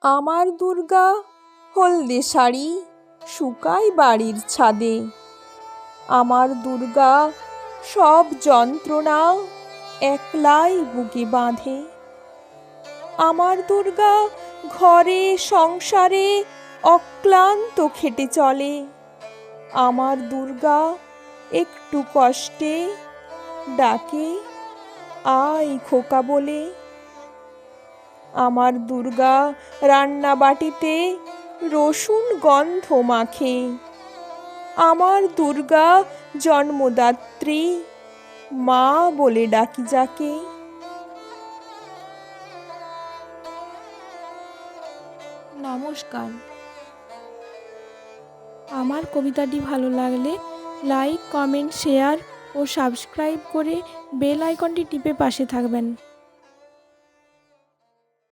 আমার দুর্গা হলদে শাড়ি শুকায় বাড়ির ছাদে। আমার দুর্গা সব যন্ত্রণা একলাই বুকে বাঁধে। আমার দুর্গা ঘরে সংসারে অক্লান্ত খেটে চলে। আমার দুর্গা একটু কষ্টে ডাকে আয় খোকা বলে। আমার দুর্গা রান্না বাটিতে রসুন গন্ধ মাখে। আমার দুর্গা জন্মদাত্রী মা বলে ডাকি যাকে। নমস্কার। আমার কবিতাটি ভালো লাগলে লাইক, কমেন্ট, শেয়ার ও সাবস্ক্রাইব করে বেল আইকনটি টিপে পাশে থাকবেন।